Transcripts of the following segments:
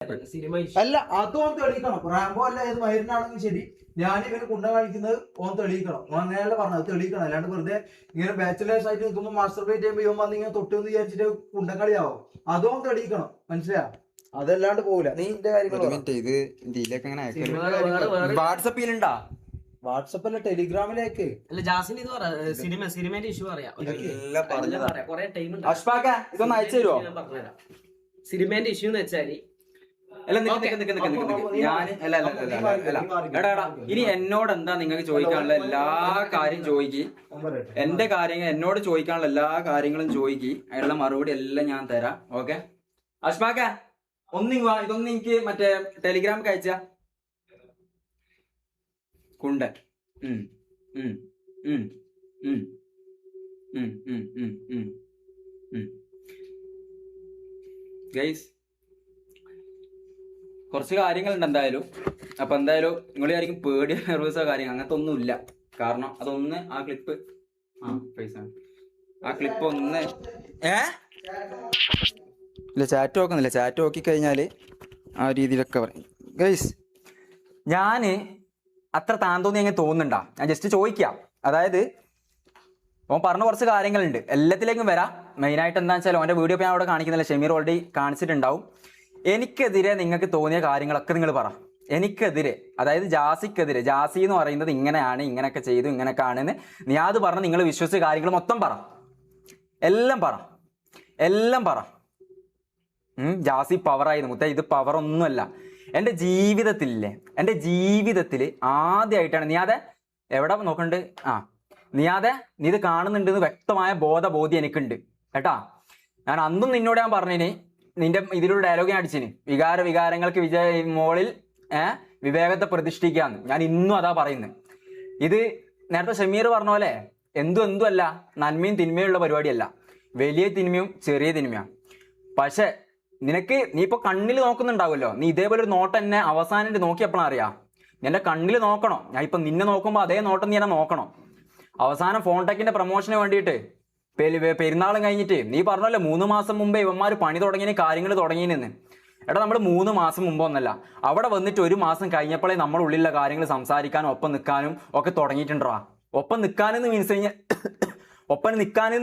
അല്ല അത് ഓൻ തെളിയിക്കണം. റാംബോ അല്ല ഏത് മരുന്നാണെങ്കിൽ ശരി, ഞാൻ ഇവന് കുണ്ട കാണിക്കുന്നത് ഓൻ തെളിയിക്കണം. ഓൻ അങ്ങനെയല്ല പറഞ്ഞത്, അത് തെളിയിക്കണം. അല്ലാണ്ട് വെറുതെ ഇങ്ങനെ ബാച്ചിലേഴ്സ് ആയിട്ട് നിൽക്കുമ്പോൾ മാസ്റ്റർബേറ്റ് ചെയ്യുമ്പോൾ ഇവൻ വന്ന് ഇങ്ങനെ തൊട്ട് എന്ന് വിചാരിച്ചിട്ട് കുണ്ടക്കളിയാവും. അതോ തെളിയിക്കണം, മനസ്സിലാ? അതല്ലാണ്ട് പോകില്ല. നീ ഇന്റെ കാര്യങ്ങൾ വാട്സപ്പിലുണ്ടാ? വാട്സപ്പല്ല, ടെലിഗ്രാമിലേക്ക്. സിനിമേന്റെ ഇഷ്യൂ പറയാം. ഇതൊന്ന് അയച്ചു തരുമോ? സിനിമേന്റെ ഇഷ്യൂ എന്ന് വെച്ചാല് ഇനി എന്നോട് എന്താ നിങ്ങൾക്ക് ചോദിക്കാനുള്ള എല്ലാ കാര്യം ചോദിക്കി, എന്റെ കാര്യങ്ങൾ എന്നോട് ചോദിക്കാനുള്ള എല്ലാ കാര്യങ്ങളും ചോദിക്കി, അതിനുള്ള മറുപടി എല്ലാം ഞാൻ തരാം. ഓക്കെ അഷ്ഫാക്ക, ഇതൊന്നും എനിക്ക് മറ്റേ ടെലിഗ്രാമിൽ അയച്ച കുണ്ടൻ. ഗൈസ് കുറച്ച് കാര്യങ്ങളുണ്ട് എന്തായാലും. അപ്പൊ എന്തായാലും നിങ്ങൾ ആയിരിക്കും പേടിയോ നെർവസോ കാര്യങ്ങൾ അങ്ങനത്തെ ഒന്നുമില്ല. കാരണം അതൊന്ന് ആ ക്ലിപ്പ് ഒന്ന് ഇല്ല, ചാറ്റ് നോക്കുന്നില്ല. ചാറ്റ് നോക്കി കഴിഞ്ഞാല് ആ രീതിയിലൊക്കെ പറയും. ഗൈസ് ഞാന് അത്ര താന്തോന്നി അങ്ങനെ തോന്നുന്നുണ്ടാ? ഞാൻ ജസ്റ്റ് ചോദിക്കാം. അതായത് ഓൻ പറഞ്ഞ കുറച്ച് കാര്യങ്ങളുണ്ട്, എല്ലാത്തിലേക്കും വരാം. മെയിനായിട്ട് എന്താണെന്ന് വെച്ചാൽ ഓൻ്റെ വീഡിയോ ഞാൻ അവിടെ കാണിക്കുന്നില്ല, ഷമീർ ഓൾറെഡി കാണിച്ചിട്ടുണ്ടാവും. എനിക്കെതിരെ നിങ്ങൾക്ക് തോന്നിയ കാര്യങ്ങളൊക്കെ നിങ്ങൾ പറ. എനിക്കെതിരെ, അതായത് ജാസിക്കെതിരെ, ജാസി എന്ന് പറയുന്നത് ഇങ്ങനെയാണ്, ഇങ്ങനെയൊക്കെ ചെയ്തു, ഇങ്ങനെയൊക്കെ ആണെന്ന് നീ അത് പറഞ്ഞ് നിങ്ങൾ വിശ്വസിച്ച കാര്യങ്ങൾ മൊത്തം പറ. എല്ലാം പറ. ജാസി പവറായിരുന്നു മുത്ത. ഇത് പവറൊന്നുമല്ല. എൻ്റെ ജീവിതത്തിൽ ആദ്യമായിട്ടാണ് നിയാതെ എവിടെ നോക്കണ്ട്. നിയാതെ നീ ഇത് കാണുന്നുണ്ടെന്ന് വ്യക്തമായ ബോധ്യം എനിക്കുണ്ട് കേട്ടാ. ഞാൻ അന്നും നിന്നോട് ഞാൻ പറഞ്ഞിന്, നിന്റെ ഇതിലൊരു ഡയലോഗ് ഞാൻ അടിച്ചിന്, വികാരങ്ങൾക്ക് മോളിൽ വിവേകത്തെ പ്രതിഷ്ഠിക്കാന്ന്. ഞാൻ ഇന്നും അതാ പറയുന്നത്. ഇത് നേരത്തെ ഷമീർ പറഞ്ഞ പോലെ എന്തും അല്ല, നന്മയും തിന്മയുള്ള പരിപാടിയല്ല. വലിയ തിന്മയും ചെറിയ തിന്മയാണ്. പക്ഷെ നീ ഇപ്പൊ കണ്ണിൽ നോക്കുന്നുണ്ടാവുമല്ലോ, നീ ഇതേപോലെ ഒരു നോട്ടം എന്നെ അവസാനം നോക്കിയപ്പോഴാണ് അറിയാം. എന്റെ കണ്ണിൽ നോക്കണം. ഞാൻ ഇപ്പൊ നിന്നെ നോക്കുമ്പോൾ അതേ നോട്ടം നീ എന്നെ നോക്കണം. അവസാനം ഫോൺടെക്കിന്റെ പ്രൊമോഷന് വേണ്ടിയിട്ട് പെരുന്നാളും കഴിഞ്ഞിട്ട് നീ പറഞ്ഞല്ലോ 3 മാസം മുമ്പേ ഇവന്മാർ പണി തുടങ്ങിയ കാര്യങ്ങൾ തുടങ്ങിയെന്ന്. എടാ നമ്മൾ 3 മാസം മുമ്പൊന്നല്ല, അവിടെ വന്നിട്ട് 1 മാസം കഴിഞ്ഞപ്പോഴേ നമ്മുടെ ഉള്ളിലുള്ള കാര്യങ്ങൾ സംസാരിക്കാനും ഒപ്പം നിൽക്കാനും ഒക്കെ തുടങ്ങിയിട്ടുണ്ടാ. ഒപ്പം നിൽക്കാനെന്ന്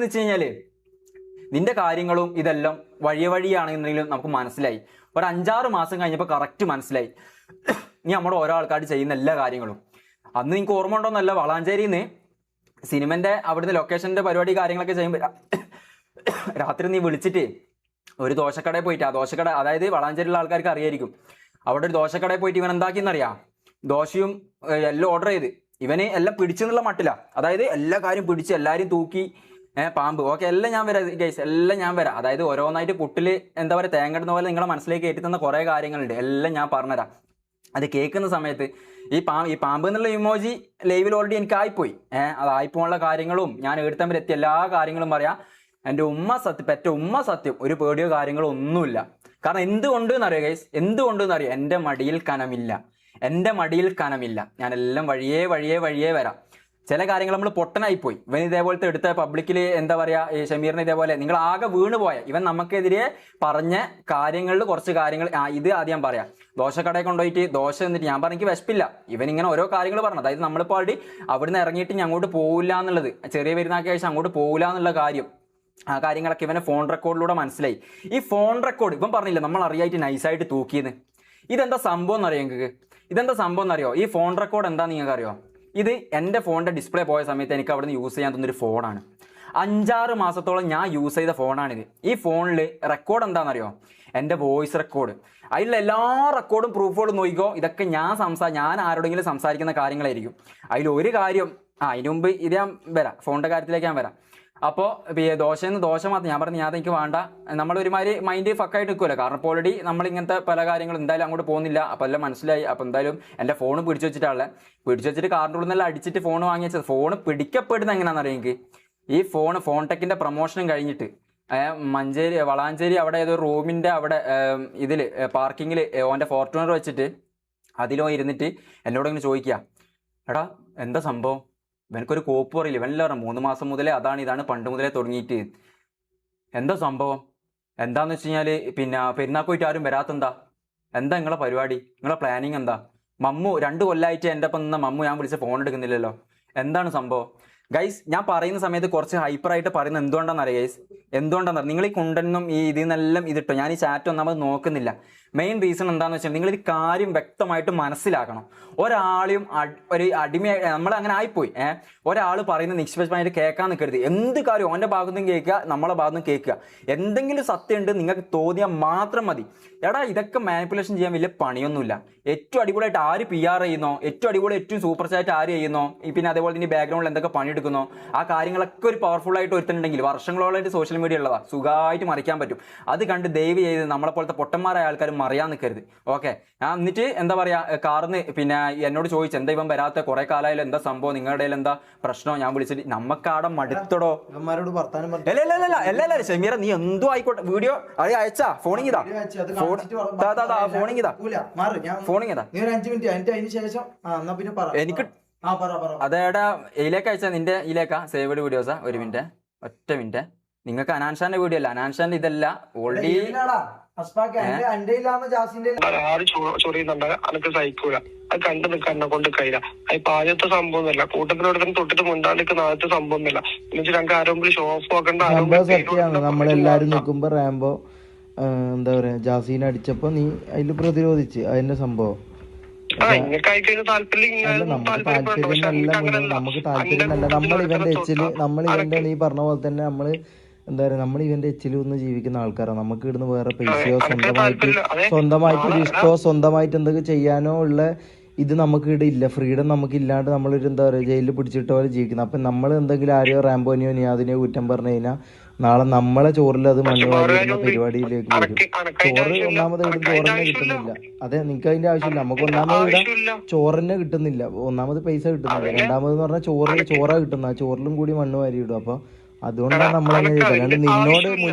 വെച്ച് കഴിഞ്ഞാല് നിന്റെ കാര്യങ്ങളും ഇതെല്ലാം വഴിയാണെന്നുണ്ടെങ്കിലും നമുക്ക് മനസ്സിലായി. ഒരു 5-6 മാസം കഴിഞ്ഞപ്പോൾ കറക്റ്റ് മനസ്സിലായി നീ നമ്മുടെ ഓരോ ആൾക്കാർ ചെയ്യുന്ന എല്ലാ കാര്യങ്ങളും. അന്ന് നിങ്ങൾക്ക് ഓർമ്മ ഉണ്ടോന്നല്ല, വളാഞ്ചേരിയിൽ നിന്ന് സിനിമന്റെ അവിടുന്ന് ലൊക്കേഷന്റെ പരിപാടി കാര്യങ്ങളൊക്കെ ചെയ്യുമ്പോൾ രാത്രി നീ വിളിച്ചിട്ട് ഒരു ദോശക്കടയിൽ പോയിട്ട്, ആ ദോശക്കട അതായത് വളാഞ്ചേരിയുള്ള ആൾക്കാർക്ക് അറിയായിരിക്കും, അവിടെ ഒരു ദോശക്കടയിൽ പോയിട്ട് ഇവൻ എന്താക്കിയെന്നറിയാം, ദോശയും എല്ലാം ഓർഡർ ചെയ്ത് ഇവന് എല്ലാം പിടിച്ചെന്നുള്ള മട്ടില്ല. അതായത് എല്ലാ കാര്യം പിടിച്ച് എല്ലാവരും തൂക്കി പാമ്പ് ഓക്കെ എല്ലാം ഞാൻ വരാം ഗൈസ്, എല്ലാം ഞാൻ വരാം. അതായത് ഓരോന്നായിട്ട് പുട്ടില് എന്താ പറയുക തേങ്ങടുന്ന പോലെ നിങ്ങളെ മനസ്സിലേക്ക് കയറ്റി തന്ന കുറേ കാര്യങ്ങളുണ്ട്, എല്ലാം ഞാൻ പറഞ്ഞുതരാം. അത് കേൾക്കുന്ന സമയത്ത് ഈ പാമ്പ് എന്നുള്ള ഇമോജി ലൈവിൽ ഓൾറെഡി എനിക്ക് ആയിപ്പോയി. അതായിപ്പോയുള്ള കാര്യങ്ങളും ഞാൻ എടുത്താൻ എത്തിയ എല്ലാ കാര്യങ്ങളും പറയാം. എൻ്റെ പെറ്റ ഉമ്മ സത്യം ഒരു പേടിയോ കാര്യങ്ങളോ ഒന്നുമില്ല. കാരണം എന്തുകൊണ്ടെന്നറിയോ ഗൈസ്, എന്തുകൊണ്ടെന്നറിയോ, എൻ്റെ മടിയിൽ കനമില്ല. ഞാനെല്ലാം വഴിയേ വരാം. ചില കാര്യങ്ങൾ നമ്മൾ പൊട്ടനായിപ്പോയി. ഇവൻ ഇതേപോലത്തെ എടുത്ത പബ്ലിക്കിൽ എന്താ പറയുക, ഈ ഷമീറിന് ഇതേപോലെ നിങ്ങൾ ആകെ വീണ് പോയ ഇവൻ നമുക്കെതിരെ പറഞ്ഞ കാര്യങ്ങളിൽ കുറച്ച് കാര്യങ്ങൾ ഇത് ആദ്യം ഞാൻ പറയാം. ദോശക്കടയിൽ കൊണ്ടുപോയിട്ട് ദോശ എന്നിട്ട് ഞാൻ പറഞ്ഞെങ്കിൽ വിശപ്പില്ല, ഇവൻ ഇങ്ങനെ ഓരോ കാര്യങ്ങൾ പറഞ്ഞു. അതായത് നമ്മളിപ്പോൾ അവിടെ അവിടുന്ന് ഇറങ്ങിയിട്ട് ഞാൻ അങ്ങോട്ട് പോകില്ല എന്നുള്ളത്, ചെറിയ പെരുന്നാൾക്ക് ശേഷം അങ്ങോട്ട് പോകില്ല എന്നുള്ള കാര്യം, ആ കാര്യങ്ങളൊക്കെ ഇവനെ ഫോൺ റെക്കോർഡിലൂടെ മനസ്സിലായി. ഈ ഫോൺ റെക്കോർഡ് ഇവൻ പറഞ്ഞില്ല നമ്മൾ അറിയായിട്ട് നൈസായിട്ട് തൂക്കിയെന്ന്. ഇതെന്താ സംഭവം എന്നറിയോ നിങ്ങൾക്ക്? ഈ ഫോൺ റെക്കോർഡ് എന്താ നിങ്ങൾക്ക് അറിയോ? ഇത് എൻ്റെ ഫോണിൻ്റെ ഡിസ്പ്ലേ പോയ സമയത്ത് എനിക്ക് അവിടെ നിന്ന് യൂസ് ചെയ്യാൻ തന്നൊരു ഫോണാണ്. 5-6 മാസത്തോളം ഞാൻ യൂസ് ചെയ്ത ഫോണാണിത്. ഈ ഫോണിൽ റെക്കോർഡ് എന്താണെന്നറിയോ? എൻ്റെ വോയിസ് റെക്കോർഡ്. അതിലുള്ള എല്ലാ റെക്കോർഡും പ്രൂഫുകളും നോക്കിക്കോ. ഇതൊക്കെ ഞാൻ ആരോടെങ്കിലും സംസാരിക്കുന്ന കാര്യങ്ങളായിരിക്കും. അതിലൊരു കാര്യം അതിന് മുമ്പ് ഇത് ഞാൻ വരാം, ഫോണിൻ്റെ കാര്യത്തിലേക്ക് ഞാൻ വരാം. അപ്പോൾ ദോശ മാത്രം ഞാൻ പറഞ്ഞു, ഞാൻ എനിക്ക് വേണ്ട, നമ്മളൊരുമാതിരി മൈൻഡ് ഫക്കായിട്ട് നിൽക്കുമല്ലോ. കാരണം ഇപ്പോൾ ഓൾറെഡി നമ്മളിങ്ങനത്തെ പല കാര്യങ്ങളും എന്തായാലും അങ്ങോട്ട് പോകുന്നില്ല. അപ്പോൾ എല്ലാം മനസ്സിലായി. അപ്പോൾ എന്തായാലും എൻ്റെ ഫോൺ പിടിച്ചു വെച്ചിട്ട് കാറിൻ്റെ ഉള്ളിൽ നിന്നെല്ലാം അടിച്ചിട്ട് ഫോൺ വാങ്ങി വെച്ചത്. ഫോൺ പിടിക്കപ്പെടുന്നത് എങ്ങനെയാണെന്ന് അറിയാം എനിക്ക്. ഈ ഫോൺടെക്കിൻ്റെ പ്രൊമോഷനും കഴിഞ്ഞിട്ട് വളാഞ്ചേരി അവിടെ ഏതോ റൂമിൻ്റെ അവിടെ ഇതിൽ പാർക്കിങ്ങിൽ ഓൻ്റെ ഫോർച്യൂണർ വെച്ചിട്ട് അതിലോ ഇരുന്നിട്ട് എന്നോട് ഇങ്ങനെ ചോദിക്കുക, എടാ എന്താ സംഭവം, ഇവനക്കൊരു കോപ്പ് പറയില്ല, ഇവനെല്ലാം പറഞ്ഞു 3 മാസം മുതലേ ഇതാണ് പണ്ട് മുതലേ തുടങ്ങിയിട്ട്, എന്താ സംഭവം, എന്താന്ന് വെച്ച് കഴിഞ്ഞാൽ പിന്നെ പെരുന്നാൾക്ക് പോയിട്ട് ആരും വരാത്തെന്താ, എന്താ നിങ്ങളെ പരിപാടി, നിങ്ങളെ പ്ലാനിങ് എന്താ? മമ്മു 2 കൊല്ലമായിട്ട് എൻ്റെ ഒപ്പം നിന്ന മമ്മു ഞാൻ വിളിച്ച ഫോൺ എടുക്കുന്നില്ലല്ലോ, എന്താണ് സംഭവം? ഗൈസ് ഞാൻ പറയുന്ന സമയത്ത് കുറച്ച് ഹൈപ്പറായിട്ട് പറയുന്നത് എന്തുകൊണ്ടാണെന്നറിയാം ഗൈസ്, എന്തുകൊണ്ടാണെന്നറിയാം? നിങ്ങൾ ഈ കുണ്ടെന്നും ഈ ഇതിൽ നിന്നെല്ലാം ഇതിട്ടോ, ഞാൻ ഈ ചാറ്റ് ഒന്നാമത് നോക്കുന്നില്ല. മെയിൻ റീസൺ എന്താണെന്ന് വെച്ചാൽ നിങ്ങൾ ഈ കാര്യം വ്യക്തമായിട്ട് മനസ്സിലാക്കണം. ഒരാളെയും ഒരു അടിമയായി നമ്മൾ അങ്ങനെ ആയിപ്പോയി. ഒരാൾ പറയുന്നത് നിഷ്പക്ഷമായിട്ട് കേൾക്കാൻ നിൽക്കരുത്. എന്ത് കാര്യം ഓൻ്റെ ഭാഗത്തും കേൾക്കുക, നമ്മളെ ഭാഗത്തും കേൾക്കുക. എന്തെങ്കിലും സത്യമുണ്ട് നിങ്ങൾക്ക് തോന്നിയാൽ മാത്രം മതി. എടാ ഇതൊക്കെ മാനിപ്പുലേഷൻ ചെയ്യാൻ വലിയ പണിയൊന്നുമില്ല. ഏറ്റവും അടിപൊളിയായിട്ട് ആര് PR ചെയ്യുന്നോ, ഏറ്റവും അടിപൊളി ഏറ്റവും സൂപ്പർ ചാറ്റ് ആര് ചെയ്യുന്നോ, പിന്നെ അതേപോലെ തന്നെ ബാക്ക്ഗ്രൗണ്ടിൽ എന്തൊക്കെ പണിയെടുക്കുന്നോ, ആ കാര്യങ്ങളൊക്കെ ഒരു പവർഫുൾ ആയിട്ട് ഒരുത്തുന്നുണ്ടെങ്കിൽ വർഷങ്ങളോളായിട്ട് സോഷ്യൽ മീഡിയ ഉള്ളതാ, സുഖമായിട്ട് മറിക്കാൻ പറ്റും. അത് കണ്ട് ദയവ് ചെയ്ത് നമ്മളെ പോലത്തെ പൊട്ടന്മാരായ ആൾക്കാർ മറിയാൻ നിൽക്കരുത്. ഓക്കെ, ഞാൻ എന്നിട്ട് എന്താ പറയുക, കാർന്ന് പിന്നെ എന്നോട് ചോദിച്ചു എന്താ ഇവൻ വരാത്ത, കുറെ കാലമായാലും എന്താ സംഭവം, നിങ്ങളുടെ ഇടയിൽ എന്താ പ്രശ്നം? ഞാൻ വിളിച്ചിട്ട് നമുക്കാടെ മടുത്തടോ. അല്ല ഷമീറ, നീ എന്തോ ആയിക്കോട്ടെ, വീഡിയോ അത് അയച്ചാ ഫോണിങ് ഇതാ, എനിക്ക് അതേടാ ഇതിലേക്ക് അയച്ചാ, നിന്റെ ഇതിലേക്കാ സേവ്ഡ് വീഡിയോസാ. ഒരു മിനിറ്റ്, ഒറ്റ മിനിറ്റ്. നിങ്ങൾക്ക് അനാൻഷാന്റെ വീഡിയോ അല്ല, അനാൻഷാന്റെ ഇതല്ല ഓൾറെഡി ചൊറിയുന്നുണ്ട്, അനക്ക് സഹിക്കൂല. അത് കണ്ടു നിൽക്കാൻ എന്നെ കൊണ്ട് കഴിയില്ല. അത് ആദ്യത്തെ സംഭവമൊന്നുമില്ല, കൂട്ടത്തിലോടത്തും തൊട്ടിട്ട് മുണ്ടാണ്ടിരിക്കുന്ന ആദ്യത്തെ സംഭവമൊന്നുമില്ല. എന്നുവെച്ചാൽ ഞങ്ങൾക്ക് ആരോഗ്യം ഷോ ഓഫ് ആക്കേണ്ട. സത്യമാണ്, നമ്മളെല്ലാരും നിൽക്കുമ്പോ റാംബോ എന്താ പറയാ ജാസീനെ അടിച്ചപ്പോ നീ അതിൽ പ്രതിരോധിച്ച് അതിന്റെ സംഭവം. നമുക്ക് താല്പര്യമല്ല. നമ്മൾ ഇവന്റെ നീ പറഞ്ഞ പോലെ തന്നെ എന്താ പറയാ, നമ്മൾ ഇവന്റെ എച്ചിൽ ഒന്ന് ജീവിക്കുന്ന ആൾക്കാരാണ്. നമുക്ക് ഇവിടുന്ന് വേറെ പൈസയോ സ്വന്തമായിട്ട് ഒരു ഇഷ്ടമോ സ്വന്തമായിട്ട് എന്തൊക്കെ ചെയ്യാനോ ഉള്ള ഇത് നമുക്ക് ഇവിടെ ഇല്ല. ഫ്രീഡം നമുക്ക് ഇല്ലാണ്ട് നമ്മളൊരു എന്താ പറയുക ജയിലിൽ പിടിച്ചിട്ട പോലെ ജീവിക്കുന്നത്. അപ്പം നമ്മൾ എന്തെങ്കിലും ആരെയോ റാംബോനെയോ നിയാദിനെയോ കുറ്റം പറഞ്ഞു കഴിഞ്ഞാൽ നാളെ നമ്മളെ ചോറിൽ അത് മണ്ണ് വാരിടുന്ന പരിപാടിയിലേക്ക് വരും. ചോറ് ഒന്നാമത് ഇവിടെ ചോറിനെ കിട്ടുന്നില്ല. അതെ, നിങ്ങൾക്ക് അതിന്റെ ആവശ്യമില്ല. നമുക്ക് ഒന്നാമത് ഇവിടെ ചോറിനെ കിട്ടുന്നില്ല. ഒന്നാമത് പൈസ കിട്ടുന്നില്ല, രണ്ടാമത് എന്ന് പറഞ്ഞാൽ ചോറാ കിട്ടുന്ന, ആ ചോറിലും കൂടി മണ്ണ് വാരിയിടും. അപ്പൊ അതുകൊണ്ടാണ് നമ്മളങ്ങനെ ചെയ്തത്.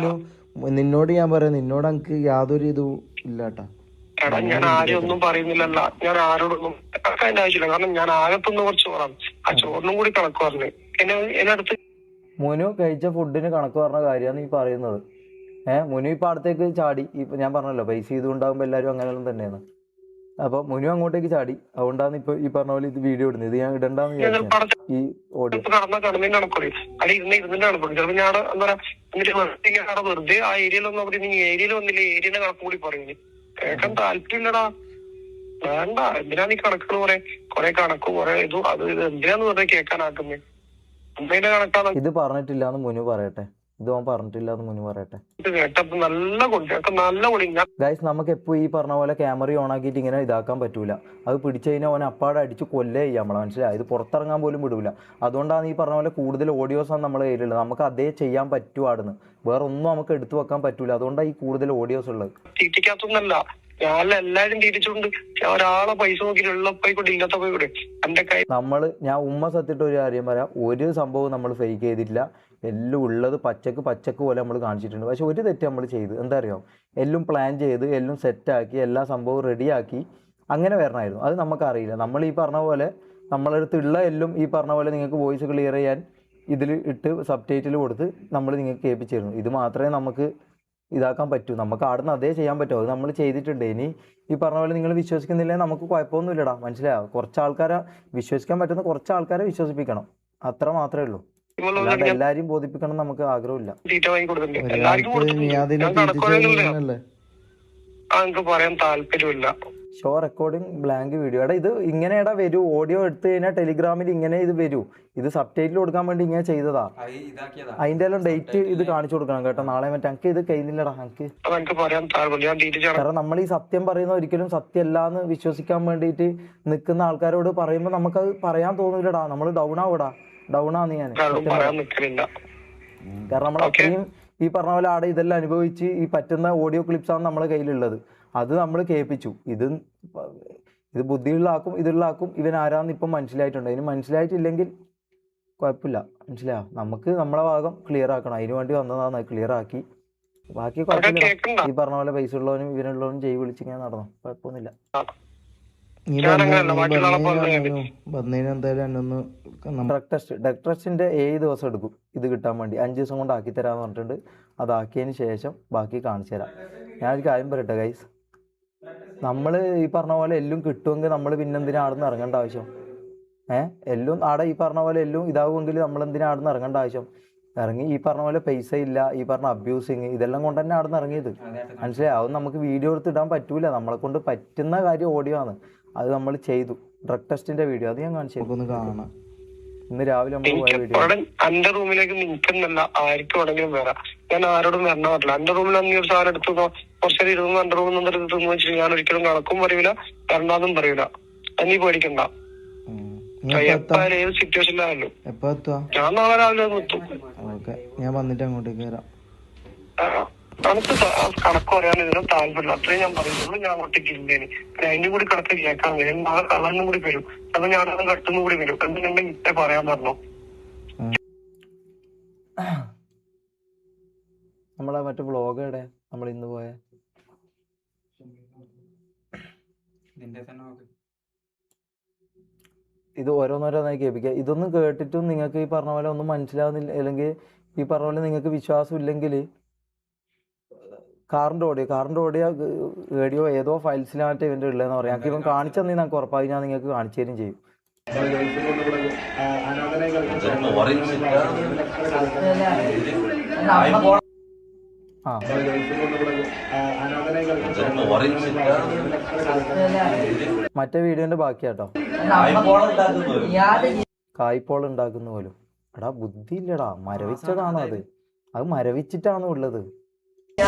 നിന്നോട് ഞാൻ പറയാം, നിന്നോട് എനിക്ക് യാതൊരു ഇതും ഇല്ലാട്ടാ. എടാ ഞാൻ ആരും ഒന്നും പറയുന്നില്ലല്ല, ഞാൻ ആരോടൊന്നും അതിന്റെ ആവശ്യമില്ല. കാരണം ഞാൻ ആകത്തുനിന്ന് കുറച്ച് ചോറാണ്, ആ ചോറിനും കൂടി കണക്ക് പറഞ്ഞു എന്നെ അടുത്ത്. മുനു കഴിച്ച ഫുഡിന് കണക്ക് പറഞ്ഞ കാര്യമാണ് ഈ പറയുന്നത്. മുനു ഇപ്പൊ അടുത്തേക്ക് ചാടി. ഇപ്പൊ ഞാൻ പറഞ്ഞല്ലോ പൈസ ഇതുണ്ടാകുമ്പോ എല്ലാവരും അങ്ങനെയൊന്നും തന്നെയാണ്. അപ്പൊ മുനു അങ്ങോട്ടേക്ക് ചാടി. അതുകൊണ്ടാണ് ഇപ്പൊ ഈ പറഞ്ഞ പോലെ ഇത് വീഡിയോ ഇടുന്നത്. ഇത് ഞാൻ ഇടണ്ടെന്ന് വിചാരിച്ചു. ഈ ഓഡിയോ കടന്നതിന്റെ കണക്കൊടി അവിടെ ഇരുന്നിന്റെ കണക്കൊടി ചിലപ്പോ ഞാൻ എന്താ പറയാ വെറുതെ ആ ഏരിയയിലൊന്നും അവിടെ നീ ഏരിയയിൽ വന്നില്ല, ഏരിയയുടെ കണക്ക് കൂടി പറയുന്നു. കേൾക്കാൻ താല്പര്യമില്ലടാ, വേണ്ട. എന്തിനാ നീ കണക്കുകൾ കൊറേ കണക്ക് കൊറേ ഇതും അത് ഇത് എന്തിനാന്ന് വെറുതെ കേൾക്കാനാക്കുന്നേ? അമ്മേന്റെ കണക്കാണ്. ഇത് പറഞ്ഞിട്ടില്ലാന്ന് മുനു പറയട്ടെ, ഇത് ഓൻ പറഞ്ഞിട്ടില്ലാന്ന് മുനു പറയട്ടെ. ഇത് കേട്ടപ്പോ നല്ല കൊണ്ടി നല്ല കൊടി. ഗൈസ്, നമുക്ക് എപ്പോ ഈ പറഞ്ഞ പോലെ ക്യാമറ ഓൺ ആക്കിയിട്ട് ഇങ്ങനെ ഇതാക്കാൻ പറ്റൂല. അത് പിടിച്ചു കഴിഞ്ഞാൽ ഓനെ അപ്പാടെ അടിച്ച് കൊല്ലേ ചെയ്യാം നമ്മളെ, മനസ്സിലായി? ഇത് പുറത്തിറങ്ങാൻ പോലും വിടൂല. അതുകൊണ്ടാണ് ഈ പറഞ്ഞ പോലെ കൂടുതൽ ഓഡിയോസാണ് നമ്മളെ കയ്യിലുള്ളത്. നമുക്ക് അതേ ചെയ്യാൻ പറ്റുവാടുന്ന്, വേറെ ഒന്നും നമുക്ക് എടുത്തു വെക്കാൻ പറ്റൂല. അതുകൊണ്ടാണ് ഈ കൂടുതൽ ഓഡിയോസ് ഉള്ളത്. തീറ്റിക്കാത്തൊന്നല്ല, ഞാൻ എല്ലാരും തീറ്റിച്ചുകൊണ്ട് ഒരാളെ പൈസ നോക്കിയിട്ടുള്ള പോയിക്കൂടെ ഇല്ലാത്ത പോയിക്കൂടെ എന്റെ കൈ. ഞാൻ ഉമ്മ സത്യമായിട്ട് ഒരു കാര്യം പറയാം, ഒരു സംഭവം നമ്മൾ ഫേക്ക് ചെയ്തിട്ടില്ല. എല്ലാം ഉള്ളത് പച്ചക്ക് പോലെ നമ്മൾ കാണിച്ചിട്ടുണ്ട്. പക്ഷെ ഒരു തെറ്റ് നമ്മൾ ചെയ്ത്, എന്താ അറിയാം, എല്ലാം പ്ലാൻ ചെയ്ത് എല്ലാം സെറ്റാക്കി എല്ലാ സംഭവവും റെഡിയാക്കി അങ്ങനെ വരണമായിരുന്നു. അത് നമുക്കറിയില്ല. നമ്മൾ ഈ പറഞ്ഞ പോലെ നമ്മളടുത്തുള്ള എല്ലാം ഈ പറഞ്ഞ പോലെ നിങ്ങൾക്ക് വോയിസ് ക്ലിയർ ചെയ്യാൻ ഇതിൽ ഇട്ട് സബ് ടൈറ്റിൽ കൊടുത്ത് നമ്മൾ നിങ്ങൾക്ക് കേൾപ്പിച്ചിരുന്നു. ഇത് മാത്രമേ നമുക്ക് ഇതാക്കാൻ പറ്റൂ. നമുക്ക് ആടുന്ന് അതേ ചെയ്യാൻ പറ്റുമോ, അത് നമ്മൾ ചെയ്തിട്ടുണ്ട്. ഇനി ഈ പറഞ്ഞ പോലെ നിങ്ങൾ വിശ്വസിക്കുന്നില്ലെങ്കിൽ നമുക്ക് കുഴപ്പമൊന്നുമില്ലടാ, മനസ്സിലായോ? കുറച്ച് ആൾക്കാരെ വിശ്വസിക്കാൻ പറ്റുന്ന കുറച്ച് ആൾക്കാരെ വിശ്വസിപ്പിക്കണം, അത്ര മാത്രമേ ഉള്ളൂ. അല്ലാതെ എല്ലാരെയും ബോധിപ്പിക്കണം നമുക്ക് ആഗ്രഹമില്ല. പറയാൻ താല്പര്യമില്ല. Show recording blank video. ഇത് ഇങ്ങനെയാടാ വരൂ. ഓഡിയോ എടുത്തു കഴിഞ്ഞാൽ ടെലിഗ്രാമിൽ ഇങ്ങനെ ഇത് വരൂ. ഇത് സബ് ടൈറ്റിൽ കൊടുക്കാൻ വേണ്ടി ഇങ്ങനെ ചെയ്തതാ. അതിന്റെ എല്ലാം ഡേറ്റ് ഇത് കാണിച്ചു കൊടുക്കണം കേട്ടോ, നാളെ മറ്റേ. എനിക്ക് ഇത് കഴിയുന്നില്ലടാ എനിക്ക്. കാരണം നമ്മൾ ഈ സത്യം പറയുന്ന ഒരിക്കലും സത്യമല്ലാന്ന് വിശ്വസിക്കാൻ വേണ്ടിയിട്ട് നിൽക്കുന്ന ആൾക്കാരോട് പറയുമ്പോൾ നമുക്കത് പറയാൻ തോന്നില്ലടാ. നമ്മൾ ഡൗൺ ആന്ന് ഞാൻ. കാരണം നമ്മൾ അത്രയും ഈ പറഞ്ഞ പോലെ ആടെ ഇതെല്ലാം അനുഭവിച്ച് ഈ പറ്റുന്ന ഓഡിയോ ക്ലിപ്സാണ് നമ്മളെ കയ്യിലുള്ളത്. അത് നമ്മൾ കേൾപ്പിച്ചു. ഇത് ബുദ്ധിയുള്ളാക്കും ഇതുള്ളാക്കും ഇവൻ ആരാന്ന് ഇപ്പം മനസ്സിലായിട്ടുണ്ട്. ഇതിന് മനസ്സിലായിട്ടില്ലെങ്കിൽ കുഴപ്പമില്ല, മനസ്സിലായോ? നമുക്ക് നമ്മളെ ഭാഗം ക്ലിയർ ആക്കണം. അതിന് വേണ്ടി വന്നതാണ്, അത് ക്ലിയർ ആക്കി. ബാക്കി കുഴപ്പമില്ല. ഈ പറഞ്ഞ പോലെ പൈസ ഉള്ളവനും ഇവനുള്ളവനും ജയ് വിളിച്ചിങ്ങനെ നടന്നു, കുഴപ്പമൊന്നുമില്ല. ഡ്രഗ് ടെസ്റ്റിന്റെ 7 ദിവസം എടുക്കും ഇത് കിട്ടാൻ വേണ്ടി. 5 ദിവസം കൊണ്ട് ആക്കി തരാന്ന് പറഞ്ഞിട്ടുണ്ട്. അതാക്കിയതിന് ശേഷം ബാക്കി കാണിച്ചു തരാം. ഞാനൊരു കാര്യം പറയട്ടെ ഗൈസ്, നമ്മൾ ഈ പറഞ്ഞ പോലെ എല്ലാം കിട്ടുമെങ്കിൽ നമ്മൾ പിന്നെന്തിനാ അവിടെ നിന്ന് ഇറങ്ങേണ്ട ആവശ്യം? എല്ലാം ആടെ ഈ പറഞ്ഞ പോലെ എല്ലാം ഇതാവുമെങ്കിൽ നമ്മൾ എന്തിനാ അവിടെ നിന്ന് ഇറങ്ങേണ്ട ആവശ്യം? ഇറങ്ങി ഈ പറഞ്ഞ പോലെ പൈസ ഇല്ല, ഈ പറഞ്ഞ അബ്യൂസിങ് ഇതെല്ലാം കൊണ്ട് തന്നെ അവിടെ നിന്ന് ഇറങ്ങിയത്. മനസ്സിലായി? അത് നമുക്ക് വീഡിയോ എടുത്ത് ഇടാൻ പറ്റൂല. നമ്മളെ കൊണ്ട് പറ്റുന്ന കാര്യം ഓഡിയോ ആണ്. അത് നമ്മൾ ചെയ്തു. ഡ്രഗ് ടെസ്റ്റിന്റെ വീഡിയോ അത് ഞാൻ കാണിച്ചു ഒന്ന് കാണാം. ഇന്ന് രാവിലെ നമ്മൾ പോയ വീഡിയോ. എന്റെ റൂമിലേക്ക് നിൽക്കുന്നല്ല, ആർക്കും വേണമെങ്കിലും വരാം. ഞാൻ ആരോടും വരണ പറ്റില്ല. എന്റെ റൂമിൽ അന്ന് ഒരു സാധനം എടുത്തു കുറച്ചേരം ഇരുന്ന് എന്റെ റൂമിൽ നിന്ന് എടുത്തു വെച്ചിട്ട് ഞാൻ ഒരിക്കലും കണക്കും പറയൂല, വരണ്ടാന്നും പറയൂല. നീ പേടിക്കണ്ട. എപ്പോഴും ഏത് സിറ്റുവേഷനിലായാലും ഞാൻ നാളെ രാവിലെ എത്തും. ഞാൻ വന്നിട്ട് അങ്ങോട്ടേക്ക് വരാം. കണക്ക് കണക്ക് പറയാൻ ഇതിനും താല്പര്യമില്ല, അത്രയും ഞാൻ പറയുന്നുള്ളൂ. ഞാൻ ഒറ്റയ്ക്ക് ഇല്ലേന് അതിന്റെ കൂടി കണക്ക് കേൾക്കാൻ വരും. നാളെ കളറിനും കൂടി വരും. അപ്പൊ ഞാനത് കട്ടുന്നും കൂടി വരും. എന്തുണ്ടെങ്കിൽ ഇത്തെ പറയാൻ പറഞ്ഞു. നമ്മളെ മറ്റേ വ്ളോഗ് എവിടെ നമ്മൾ ഇന്ന് പോയ? ഇത് ഓരോന്നോരോന്നായി കേൾപ്പിക്കുക. ഇതൊന്നും കേട്ടിട്ടും നിങ്ങൾക്ക് ഈ പറഞ്ഞ പോലെ ഒന്നും മനസ്സിലാവുന്നില്ല, അല്ലെങ്കിൽ ഈ പറഞ്ഞ പോലെ നിങ്ങൾക്ക് വിശ്വാസം ഇല്ലെങ്കിൽ കാറിൻ്റെ ഓഡിയോ ഏതോ ഫയൽസിലായിട്ട് ഇവൻ്റെ ഉള്ളതെന്ന് പറയാം. ഞങ്ങൾക്ക് ഇവൻ കാണിച്ചു തന്നെ നമുക്ക് ഉറപ്പായി ഞാൻ നിങ്ങൾക്ക് കാണിച്ചു തരും ചെയ്യും. മറ്റേ വീഡിയോന്റെ ബാക്കിയാട്ടോ. കായ്പോൾ ഉണ്ടാക്കുന്ന പോലും. എടാ ബുദ്ധി ഇല്ലടാ, മരവിച്ചതാണോ അത്? അത് മരവിച്ചിട്ടാണോ ഉള്ളത്? ഇത്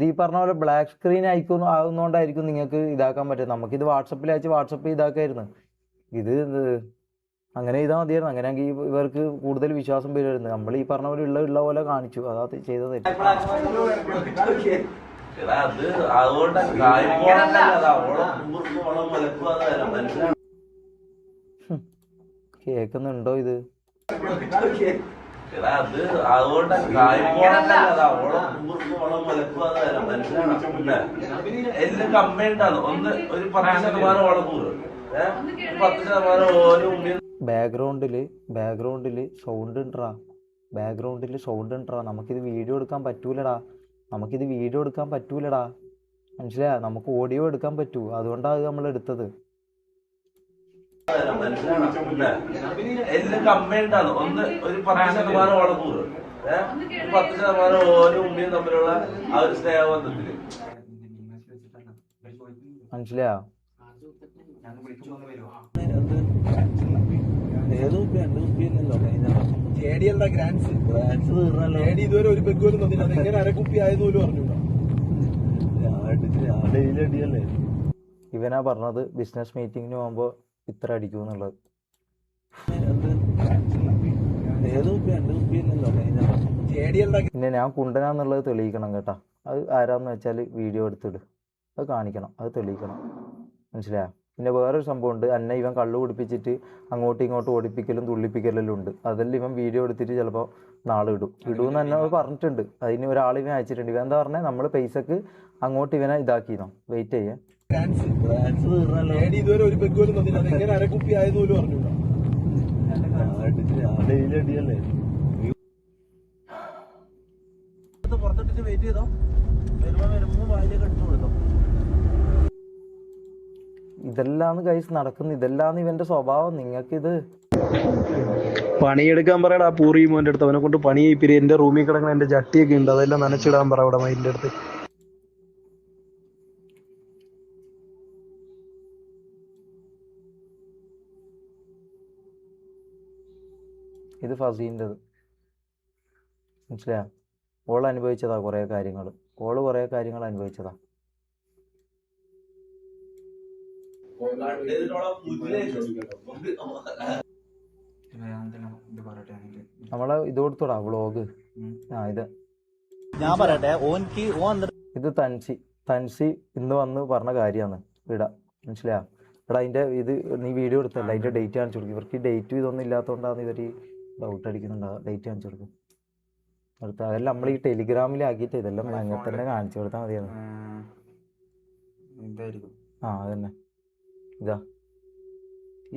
ഈ പറഞ്ഞ പോലെ ബ്ലാക്ക് സ്ക്രീൻ ആവുന്നോണ്ടായിരിക്കും നിങ്ങൾക്ക് ഇതാക്കാൻ പറ്റും. നമുക്കിത് വാട്സപ്പിൽ അയച്ച് വാട്സപ്പ് ഇതാക്കായിരുന്നു. ഇത് അങ്ങനെ ചെയ്താൽ മതിയായിരുന്നു. അങ്ങനെയാണെങ്കിൽ ഇവർക്ക് കൂടുതൽ വിശ്വാസം വരുമായിരുന്നു. നമ്മൾ ഈ പറഞ്ഞ പോലെ ഉള്ള പോലെ കാണിച്ചു, അതാ ചെയ്തത്. കേക്കുന്നുണ്ടോ ഇത്? എല്ലാം കമ്പൈൻഡ് ആണ്. ഒന്ന് ഒരു 10% ഓളക്കൂറ്, 10% ഓരോ. ബാക്ക്ഗ്രൗണ്ടില് സൗണ്ട് ഉണ്ടാ. നമുക്കിത് വീഡിയോ എടുക്കാൻ പറ്റൂലടാ. മനസ്സിലായ? നമുക്ക് ഓഡിയോ എടുക്കാൻ പറ്റൂ, അതുകൊണ്ടാണ് നമ്മൾ എടുത്തത്. എല്ലാം കമ്പൈൻഡ് ആണ്. ഒന്ന് ഒരു 10% ഓളക്കൂറ്, 10% ഓരോ ഉമ്മയും തമ്മിലുള്ള ആ ഒരു സ്നേഹബന്ധത്തില്. മനസ്സിലായോ? ഇതുവരെ ഒരു പെഗ് പോലും തന്നില്ല. എങ്ങനെ അരക്കുപ്പി ആയെന്ന് പോലും അറിഞ്ഞൂടാ. ഇവനാ പറഞ്ഞത് ബിസിനസ് മീറ്റിങ്ങിന് പോകുമ്പോ ഇത്ര അടിക്കും എന്നുള്ളത്. പിന്നെ ഞാൻ കുണ്ടനാന്നുള്ളത് തെളിയിക്കണം കേട്ടാ. അത് ആരാന്ന് വെച്ചാൽ വീഡിയോ എടുത്തിട്, അത് കാണിക്കണം, അത് തെളിയിക്കണം. മനസ്സിലായോ? പിന്നെ വേറൊരു സംഭവം ഉണ്ട്. എന്നെ ഇവൻ കള്ളു കുടിപ്പിച്ചിട്ട് അങ്ങോട്ടും ഇങ്ങോട്ടും ഓടിപ്പിക്കലും തുള്ളിപ്പിക്കലെല്ലാം ഉണ്ട്. അതെല്ലാം ഇവൻ വീഡിയോ എടുത്തിട്ട് ചിലപ്പോൾ നാളെ ഇടുമെന്ന് തന്നെ പറഞ്ഞിട്ടുണ്ട്. അതിന് ഒരാൾ ഇവൻ അയച്ചിട്ടുണ്ട്. ഇവൻ എന്താ പറഞ്ഞത്, നമ്മൾ പൈസക്ക് അങ്ങോട്ട് ഇവനെ ഇതാക്കിന്നോ. വെയിറ്റ് ചെയ്യാം. ഇതുവരെ ഒരു പെഗ് പോലും തന്നില്ല. എങ്ങനെ അരക്കുപ്പി ആയെന്ന് പോലും അറിഞ്ഞൂടാ. പുറത്തിട്ട് വെയിറ്റ് ചെയ്തോ. വരുമ്പോ വായിലേക്ക് എടുത്തു കൊടുത്തോ. ഇതെല്ലാന്ന് കൈസ് നടക്കുന്നു. ഇതെല്ലാന്ന് ഇവന്റെ സ്വഭാവം. നിങ്ങൾക്കിത് പണിയെടുക്കാൻ പറയടാ. പൂറി മോന്റെ അടുത്ത് അവനെ കൊണ്ട് പണി ചെയ്യിപ്പിരി. എന്റെ റൂമിൽ കിടക്കുന്ന എന്റെ ചട്ടിയൊക്കെ ഉണ്ട്, അതെല്ലാം നനച്ചിടാൻ പറ അവിടെ മൈലിന്റെ അടുത്ത്. ഇത് ഫസീൻ്റെത്. മനസ്സിലായോ? ഓൾ അനുഭവിച്ചതാ കുറേ കാര്യങ്ങൾ. അനുഭവിച്ചതാ. നമ്മളെ ഇത് കൊടുത്തോടാ വ്ളോഗ്. ഞാൻ പറയട്ടെ, ഇത് തൻസി ഇന്ന് വന്ന് പറഞ്ഞ കാര്യമാണ് ഇടാ. മനസ്സിലായോ? എടാ അതിന്റെ ഇത് നീ വീഡിയോ എടുത്തല്ല, അതിന്റെ ഡേറ്റ് കാണിച്ചു കൊടുക്കും. ഇവർക്ക് ഈ ഡേറ്റും ഇതൊന്നും ഇല്ലാത്തതുകൊണ്ടാണ് ഇവർ ഡൗട്ട് അടിക്കുന്നുണ്ടാവുക. ഡേറ്റ് കാണിച്ചു കൊടുക്കും. അടുത്ത അതെല്ലാം നമ്മൾ ഈ ടെലിഗ്രാമിലാക്കിയിട്ട് ഇതെല്ലാം അങ്ങനെ തന്നെ കാണിച്ചു കൊടുത്താൽ മതിയായിരുന്നു. എന്തായിരിക്കും അതന്നെ ഇതാ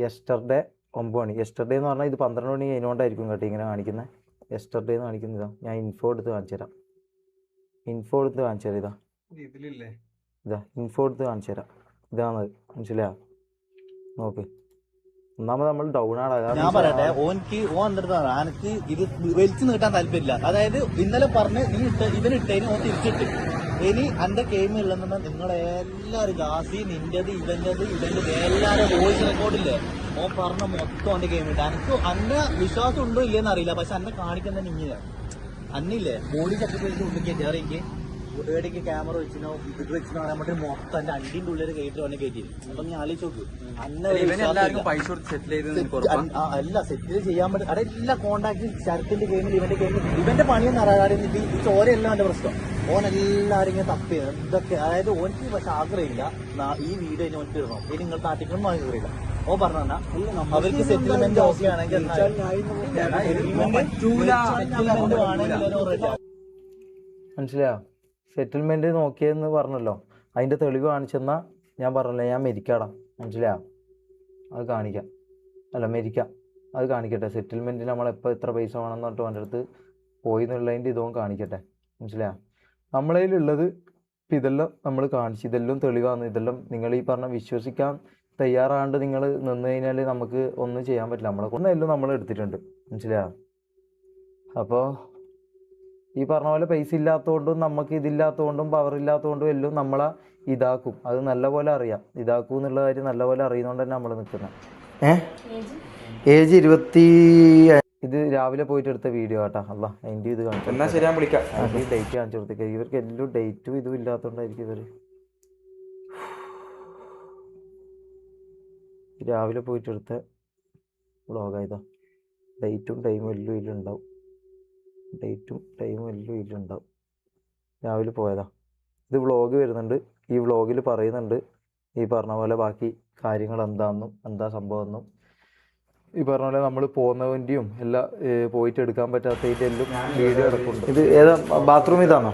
യെസ്റ്റർഡേ 9 മണി. യെസ്റ്റർഡേ എന്ന് പറഞ്ഞാൽ ഇത് 12 മണി കഴിഞ്ഞുകൊണ്ടായിരിക്കും കേട്ടോ ഇങ്ങനെ കാണിക്കുന്നത്. യെസ്റ്റർഡേ എന്ന് കാണിക്കുന്നത് ഇതാ. ഞാൻ ഇൻഫോ എടുത്ത് കാണിച്ചു തരാം. ഇതാ ഇതിലില്ലേ ഇതാ ഇൻഫോ എടുത്ത് കാണിച്ചു തരാം. ഇതാണത്, മനസ്സിലാ? നോക്ക്. ഒന്നാമത് നമ്മൾ ഡൗൺ ആകാം. ഞാൻ പറയട്ടെ, ഓൻ എന്നിട്ട് എനിക്ക് ഇത് വലിച്ചു നീട്ടാൻ താല്പര്യമില്ല. അതായത് ഇന്നലെ പറഞ്ഞ് നീ ഇവനിട്ടതിന് ഓൻ തിരിച്ചിട്ട് ഇനി എന്റെ ഗെയിം ഉള്ളതെന്ന് നിങ്ങളെ എല്ലാവരും ഗാസി നിന്റേത് ഇവന്റേത് എല്ലാവരും വോയിസ് റെക്കോർഡില്ലേ ഓൻ പറഞ്ഞ മൊത്തം എന്റെ ഗെയിം ഇട്ട്. എനിക്ക് അന്നെ വിശ്വാസം ഉണ്ടോ ഇല്ലെന്ന് അറിയില്ല, പക്ഷെ അന്നെ കാണിക്കുന്ന ഇങ്ങനെയാണ്. അന്നില്ലേ ബോഡി സെക്രട്ടറി ഉള്ളിൽ കയറ്റിയാറെങ്കിൽ ഏടേക്ക് ക്യാമറ വെച്ചിനോ ഇത് വെച്ചിനോ നമ്മുടെ മൊത്തം എന്റെ അണ്ടിന്റെ ഉള്ളിൽ കയറ്റി വന്നെ കയറ്റി. അപ്പൊ ഞാൻ ആലോചിച്ച് നോക്ക്, പൈസ കൊടുത്ത് സെറ്റിൽ ചെയ്ത് അല്ല സെറ്റിൽ ചെയ്യാൻ പറ്റും. അവിടെ എല്ലാ കോണ്ടാക്ട് ശരത്തിന്റെ ഗെയിമിൽ ഇവന്റെ ഗെയിമിൽ ഇവന്റെ പണിയെന്ന് അറിയാതെ ഈ ചോരയെല്ലാം എന്റെ പ്രശ്നം. ഓൻ എല്ലാവരും ഇങ്ങനെ തപ്പി ഇതൊക്കെ. അതായത് ഓനിക്ക് പക്ഷെ ആഗ്രഹമില്ല ഈ വീഡിയോ ഇനി ഓനിക്ക് ഇടണം, ഇനി നിങ്ങൾ നാട്ടിക്കൊന്നും ആഗ്രഹമില്ല. ഓ പറഞ്ഞാ അവർക്ക് സെറ്റിൽമെന്റ് ഓക്കെ ആണെങ്കിൽ മനസ്സിലായോ? സെറ്റിൽമെന്റ് നോക്കിയെന്ന് പറഞ്ഞല്ലോ, അതിന്റെ തെളിവ് കാണിച്ചെന്നാ ഞാൻ പറഞ്ഞല്ലോ ഞാൻ മരിക്കാടാ, മനസ്സിലായോ? അത് കാണിക്കാം, അല്ല മരിക്കാം, അത് കാണിക്കട്ടെ. സെറ്റിൽമെന്റിന് നമ്മളെപ്പോൾ എത്ര പൈസ വേണമെന്ന് പറഞ്ഞിട്ട് അവൻ്റെ അടുത്ത് പോയി എന്നുള്ളതിൻ്റെ ഇതും കാണിക്കട്ടെ, മനസ്സിലായോ? നമ്മളതിലുള്ളത് ഇപ്പം ഇതെല്ലാം നമ്മൾ കാണിച്ചു, ഇതെല്ലാം തെളിവാണ്. ഇതെല്ലാം നിങ്ങൾ ഈ പറഞ്ഞ വിശ്വസിക്കാൻ തയ്യാറാണ്ട് നിങ്ങൾ നിന്ന് കഴിഞ്ഞാൽ നമുക്ക് ഒന്നും ചെയ്യാൻ പറ്റില്ല. നമ്മളെ കൊണ്ടെല്ലാം നമ്മൾ എടുത്തിട്ടുണ്ട്, മനസ്സിലായോ? അപ്പോൾ ഈ പറഞ്ഞ പോലെ പൈസ ഇല്ലാത്തതുകൊണ്ടും നമുക്ക് ഇതില്ലാത്തതുകൊണ്ടും പവർ ഇല്ലാത്തതുകൊണ്ടും എല്ലാം നമ്മളെ ഇതാക്കും. അത് നല്ലപോലെ അറിയാം, ഇതാക്കും എന്നുള്ള കാര്യം നല്ലപോലെ അറിയുന്നതുകൊണ്ട് തന്നെ നമ്മൾ നിൽക്കുന്നത്. ഏജ് 20. ഇത് രാവിലെ പോയിട്ട് എടുത്ത വീഡിയോ കേട്ടാ. അല്ല അതിൻ്റെ ഇത് കാണിച്ചു. ഡേറ്റ് കാണിച്ചു കൊടുത്തേക്ക്. ഇവർക്ക് എല്ലാം ഡേറ്റും ഇതും ഇല്ലാത്തതുകൊണ്ടായിരിക്കും ഇവർ രാവിലെ പോയിട്ട് എടുത്ത വ്ളോഗായതാ. ഡേറ്റും ടൈമും എല്ലാം ഇതിലുണ്ടാവും. രാവിലെ പോയതാ. ഇത് വ്ളോഗ് വരുന്നുണ്ട്. ഈ വ്ളോഗിൽ പറയുന്നുണ്ട് ഈ പറഞ്ഞ പോലെ ബാക്കി കാര്യങ്ങൾ എന്താണെന്നും എന്താ സംഭവം എന്നും. ഈ പറഞ്ഞ പോലെ നമ്മൾ പോകുന്നതിൻ്റെയും എല്ലാം പോയിട്ട് എടുക്കാൻ പറ്റാത്തതിൻ്റെ എല്ലാം വീഡിയോ എടുക്കുന്നുണ്ട്. ഇത് ഏതാ ബാത്റൂം? ഇതാണോ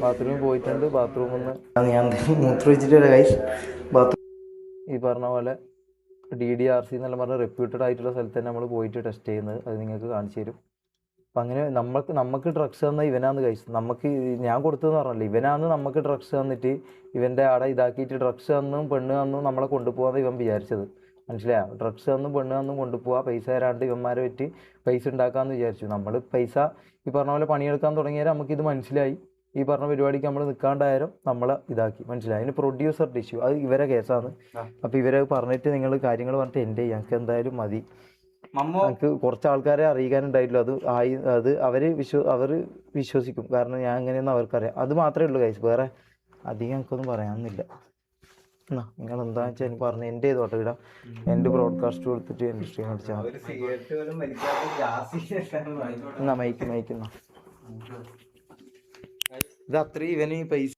ബാത്റൂമിൽ പോയിട്ടുണ്ട്. ബാത്റൂമിൽ നിന്ന് ഞാൻ മൂത്രമൊഴിച്ചിട്ട് ഗൈസ് ബാത്റൂം ഈ പറഞ്ഞ പോലെ DDRC എന്നെല്ലാം പറഞ്ഞ റെപ്യൂട്ടഡ് ആയിട്ടുള്ള സ്ഥലത്ത് തന്നെ നമ്മൾ പോയിട്ട് ടെസ്റ്റ് ചെയ്യുന്നത്. അത് നിങ്ങൾക്ക് കാണിച്ചു തരും. അപ്പം അങ്ങനെ നമുക്ക് ഡ്രഗ്സ് തന്ന ഇവനാന്ന് കഴിച്ചു. നമുക്ക് ഞാൻ കൊടുത്തതെന്ന് പറഞ്ഞല്ലോ, ഇവനാന്ന് നമുക്ക് ഡ്രഗ്സ് തന്നിട്ട് ഇവൻ്റെ ആടെ ഇതാക്കിയിട്ട് ഡ്രഗ്സ് തന്നും പെണ്ണ് തന്നും നമ്മളെ കൊണ്ടുപോകാമെന്ന് ഇവൻ വിചാരിച്ചത്, മനസ്സിലായോ? ഡ്രഗ്സ് തന്നും പെണ്ണ് തന്നും കൊണ്ടുപോകാം, പൈസ തരാണ്ട് ഇവന്മാരെ വെച്ച് പൈസ ഉണ്ടാക്കാമെന്ന് വിചാരിച്ചു. നമ്മൾ പൈസ ഈ പറഞ്ഞ പോലെ പണിയെടുക്കാൻ തുടങ്ങിയാൽ നമുക്കിത് മനസ്സിലായി. ഈ പറഞ്ഞ പരിപാടിക്ക് നമ്മൾ നിൽക്കാണ്ടായാലും നമ്മളെ ഇതാക്കി, മനസ്സിലായി? അതിന് പ്രൊഡ്യൂസർ ഇഷ്യൂ, അത് ഇവരെ കേസാണ്. അപ്പോൾ ഇവരെ പറഞ്ഞിട്ട് നിങ്ങൾ കാര്യങ്ങൾ പറഞ്ഞിട്ട് എൻ്റെ ഞങ്ങൾക്ക് എന്തായാലും മതി. നമുക്ക് കുറച്ച് ആൾക്കാരെ അറിയിക്കാനുണ്ടായിട്ടില്ല. അത് അവർ വിശ്വസിക്കും, കാരണം ഞാൻ എങ്ങനെയെന്ന് അവർക്കറിയാം. അത് മാത്രമേ ഉള്ളൂ ഗൈസ്, വേറെ അധികം എനിക്കൊന്നും പറയാനൊന്നുമില്ല. എന്നാ നിങ്ങൾ എന്താ വെച്ചാൽ എനിക്ക് പറഞ്ഞു എൻ്റെ ചെയ്തോട്ടെ ഇടാം. എൻ്റെ ബ്രോഡ്കാസ്റ്റ് കൊടുത്തിട്ട് എൻ്റെ സ്ട്രീം അടിച്ചാൽ എന്നാ മൈക്കുന്ന ഇത് അത്രയും ഇവന് പൈസ